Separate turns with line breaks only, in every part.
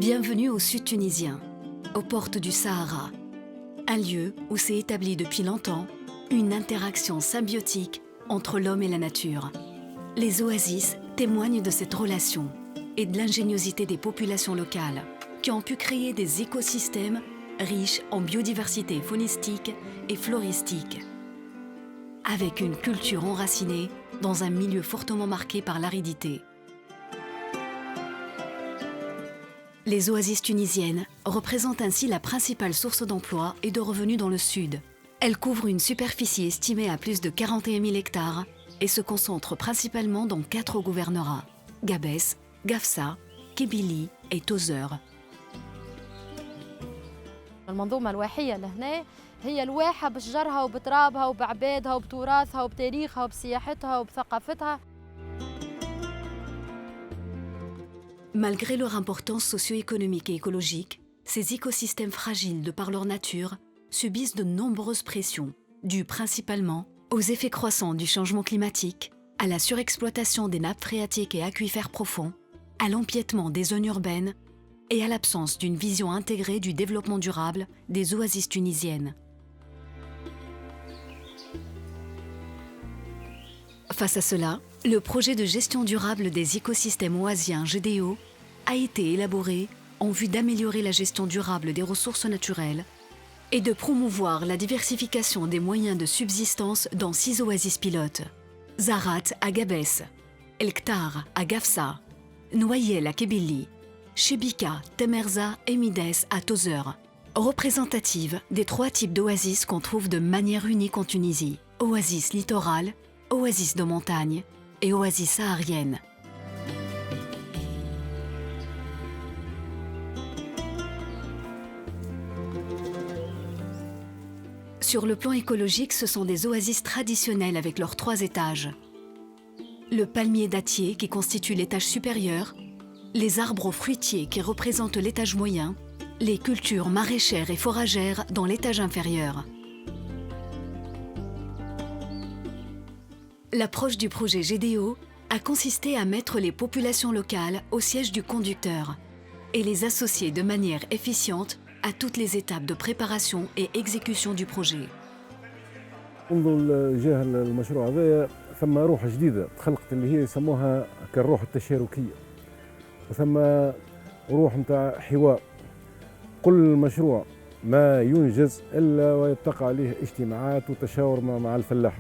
Bienvenue au sud tunisien, aux portes du Sahara, un lieu où s'est établie depuis longtemps une interaction symbiotique entre l'homme et la nature. Les oasis témoignent de cette relation et de l'ingéniosité des populations locales qui ont pu créer des écosystèmes riches en biodiversité faunistique et floristique, avec une culture enracinée dans un milieu fortement marqué par l'aridité. Les oasis tunisiennes représentent ainsi la principale source d'emploi et de revenus dans le sud. Elles couvrent une superficie estimée à plus de 41 000 hectares et se concentrent principalement dans 4 gouvernorats, Gabès, Gafsa, Kébili et Tozeur.
المنظومة الواحية لهنا هي الواحة بشجرها وبترابها وبعبادها وبتراثها وبتاريخها وبسياحتها وبثقافتها.
Malgré leur importance socio-économique et écologique, ces écosystèmes fragiles de par leur nature subissent de nombreuses pressions, dues principalement aux effets croissants du changement climatique, à la surexploitation des nappes phréatiques et aquifères profonds, à l'empiètement des zones urbaines et à l'absence d'une vision intégrée du développement durable des oasis tunisiennes. Face à cela, le projet de gestion durable des écosystèmes oasiens GDO a été élaboré en vue d'améliorer la gestion durable des ressources naturelles et de promouvoir la diversification des moyens de subsistance dans 6 oasis pilotes. Zarat à Gabès, El Ktar à Gafsa, Noyel à Kébili, Chebika, Temerza et Mides à Tozeur, représentatives des 3 types d'oasis qu'on trouve de manière unique en Tunisie: oasis littorale, oasis de montagne et oasis saharienne. Sur le plan écologique, ce sont des oasis traditionnelles avec leurs 3 étages. Le palmier dattier qui constitue l'étage supérieur, les arbres fruitiers qui représentent l'étage moyen, les cultures maraîchères et foragères dans l'étage inférieur. L'approche du projet GDO a consisté à mettre les populations locales au siège du conducteur et les associer de manière efficiente à toutes les étapes de préparation et exécution du projet.
منذ الجهة المشروع هذا ثم روح جديدة تخلقت اللي هي يسموها كالروح التشاركية، وثم روح نتاع حوار. كل مشروع ما ينجز إلا ويتقع عليه اجتماعات وتشاور مع الفلاح.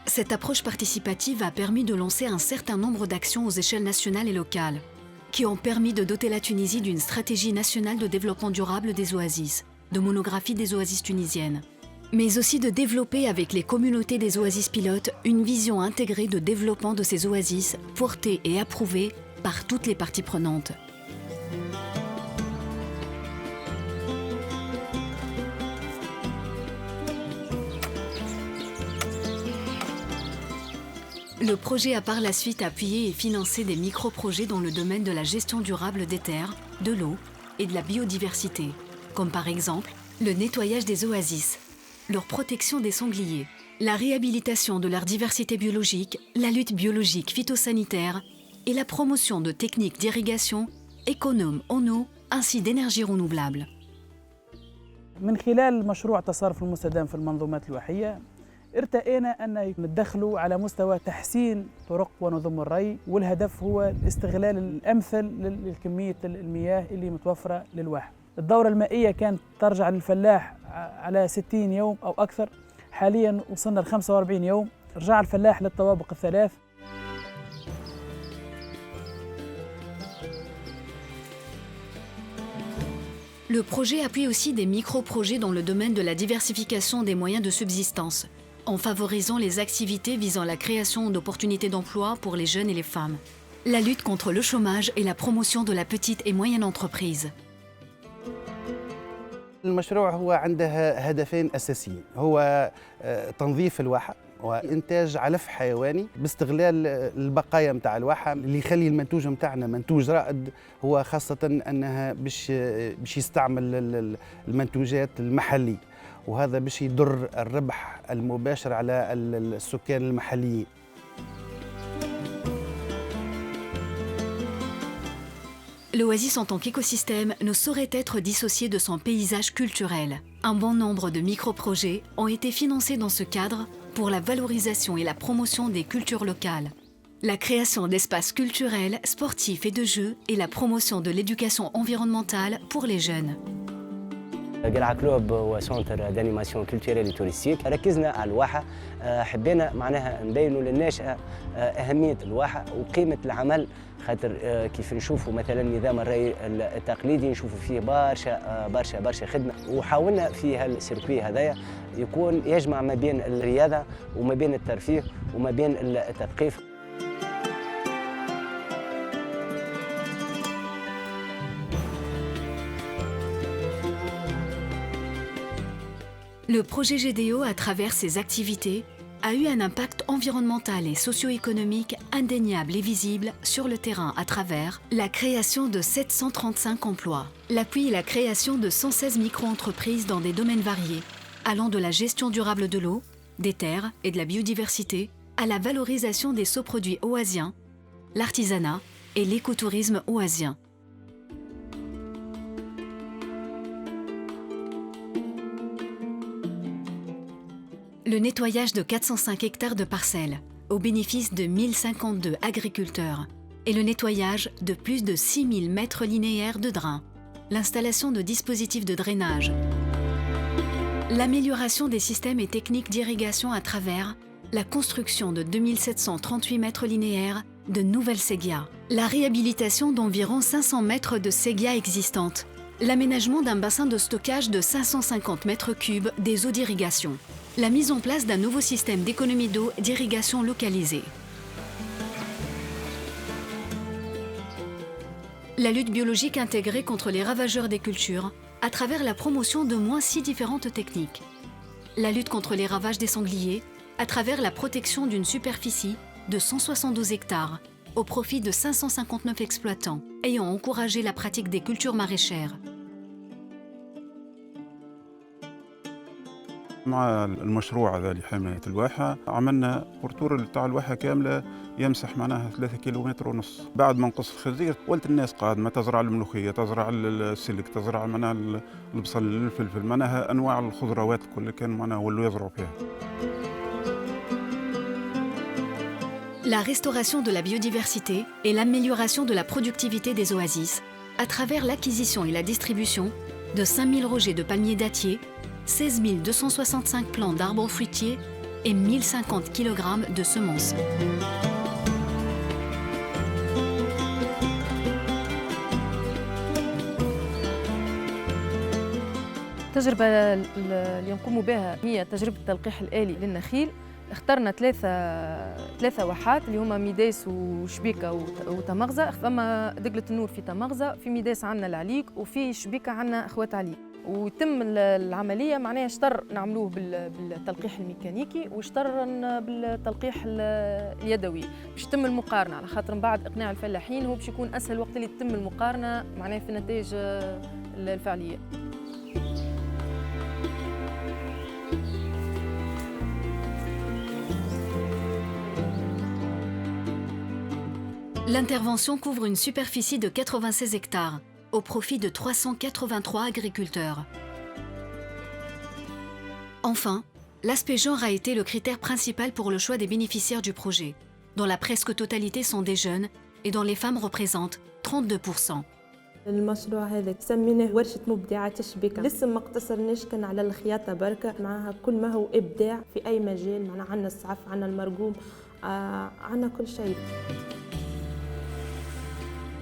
Cette approche participative a permis de lancer un certain nombre d'actions aux échelles nationales et locales, qui ont permis de doter la Tunisie d'une stratégie nationale de développement durable des oasis, de monographie des oasis tunisiennes, mais aussi de développer avec les communautés des oasis pilotes une vision intégrée de développement de ces oasis portée et approuvée par toutes les parties prenantes. Le projet a par la suite appuyé et financé des micro-projets dans le domaine de la gestion durable des terres, de l'eau et de la biodiversité, comme par exemple le nettoyage des oasis, leur protection des sangliers, la réhabilitation de leur diversité biologique, la lutte biologique phytosanitaire et la promotion de techniques d'irrigation économes en eau ainsi d'énergie renouvelable.
من خلال مشروع التصرف المستدام في المنظومات الواحية ارتئينا أن ندخلوا على مستوى تحسين طرق ونظم الري، والهدف هو الاستغلال الأمثل لكمية المياه اللي متوفرة للواحة. الدورة المائية كانت ترجع للفلاح على 60 يوم أو أكثر، حالياً وصلنا ل 45 يوم، رجع الفلاح للطوابق الثلاث.
Le projet appuie aussi des micro-projets dans le domaine de la diversification des moyens de subsistance, en favorisant les activités visant la création d'opportunités d'emploi pour les jeunes et les femmes, la lutte contre le chômage et la promotion de la petite et moyenne entreprise.
المشروع هو عنده هدفين أساسيين، هو تنظيف الواحة وإنتاج علف حيواني باستغلال البقايا متاع الواحة اللي يخلي المنتوج متاعنا منتوج رائد، هو خاصة أنها باش يستعمل المنتوجات المحلية، وهذا باش يضر الربح المباشر على السكان المحليين.
L'oasis en tant qu'écosystème ne saurait être dissocié de son paysage culturel. Un bon nombre de micro-projets ont été financés dans ce cadre pour la valorisation et la promotion des cultures locales. La création d'espaces culturels, sportifs et de jeux et la promotion de l'éducation environnementale pour les jeunes.
قلعة كلوب هو سنتر دانيماسيون كولتوريل توريستيك. ركزنا على الواحة، حبينا معناها نبينوا للناشئة أهمية الواحة وقيمة العمل، خاطر كيف نشوفوا مثلا نظام الري التقليدي نشوفوا فيه برشا خدمة، وحاولنا في هالسيركوي هذايا يكون يجمع ما بين الرياضة وما بين الترفيه وما بين التثقيف.
Le projet GDO, à travers ses activités, a eu un impact environnemental et socio-économique indéniable et visible sur le terrain à travers la création de 735 emplois, l'appui et la création de 116 micro-entreprises dans des domaines variés, allant de la gestion durable de l'eau, des terres et de la biodiversité à la valorisation des sous-produits oasiens, l'artisanat et l'écotourisme oasien. Le nettoyage de 405 hectares de parcelles, au bénéfice de 1052 agriculteurs, et le nettoyage de plus de 6000 mètres linéaires de drains, l'installation de dispositifs de drainage, l'amélioration des systèmes et techniques d'irrigation à travers la construction de 2738 mètres linéaires de nouvelles séguias, la réhabilitation d'environ 500 mètres de séguias existantes, l'aménagement d'un bassin de stockage de 550 mètres cubes des eaux d'irrigation, la mise en place d'un nouveau système d'économie d'eau d'irrigation localisée. La lutte biologique intégrée contre les ravageurs des cultures à travers la promotion de moins 6 différentes techniques. La lutte contre les ravages des sangliers à travers la protection d'une superficie de 172 hectares au profit de 559 exploitants ayant encouragé la pratique des cultures maraîchères.
مع المشروع هذا لحماية الواحة عملنا بورتور تاع الواحة كاملة يمسح معناها 3 كيلومتر ونص. بعد ما نقص الخزير قلت الناس قادمة تزرع الملوخية، تزرع السلك، تزرع معناها البصل، الفلفل، معناها أنواع الخضروات الكل كان معناها ولوا يزرعوا فيها.
La restauration de la biodiversité et l'amélioration de la productivité des oasis à travers l'acquisition et la distribution de 5000 rejets de palmiers dattiers, 16 265 plants d'arbres fruitiers et 1050 kg de semences.
التجربة اللي نقوم بها هي تجربة التلقيح الآلي للنخيل. اخترنا ثلاثة واحات اللي هما ميداس وشبيكة وتمغزة. فما دقلة النور في تمغزة، في ميداس عندنا العليق، وفي شبيكة عندنا أخوات عليق. ويتم العملية معناها شطر نعملوه بالتلقيح الميكانيكي وشطر بالتلقيح اليدوي باش تتم المقارنة، على خاطر من بعد إقناع الفلاحين هو باش يكون أسهل وقت اللي تتم المقارنة معناها في النتائج الفعلية.
L'intervention couvre une superficie de 96 hectares, au profit de 383 agriculteurs. Enfin, l'aspect genre a été le critère principal pour le choix des bénéficiaires du projet, dont la presque totalité sont des jeunes et dont les femmes représentent 32%.
المشروع هذا سميناه ورشة مبدعات الشبيكة. لسه ما اقتصرناش كان على الخياطة بركة، معها كل ما هو إبداع في أي مجال، معنا عنا الصعف، عنا المرقوم، عنا كل شيء.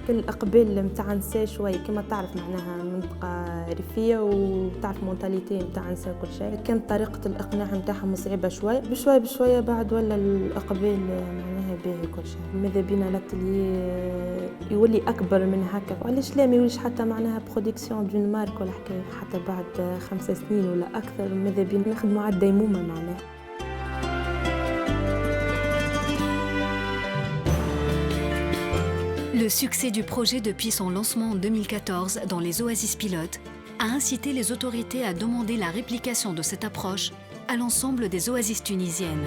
الأقبال متاع نساء شوي كما تعرف، معناها منطقة ريفية وتعرف مونتاليتي متاع نساء كل شيء. كانت طريقة الإقناع متاعهم صعيبة شوي، بشوي بشوية بعد ولا الأقبال معناها باهي كل شيء. ماذا بينا لاتليي يولي أكبر من هكا، وعلاش لا ما يوليش حتى معناها برودكسيون دون مارك ولا حكاية، حتى بعد 5 سنين ولا أكثر ماذا بينا نخدموا على الديمومة معناها.
Le succès du projet depuis son lancement en 2014 dans les oasis pilotes a incité les autorités à demander la réplication de cette approche à l'ensemble des oasis tunisiennes.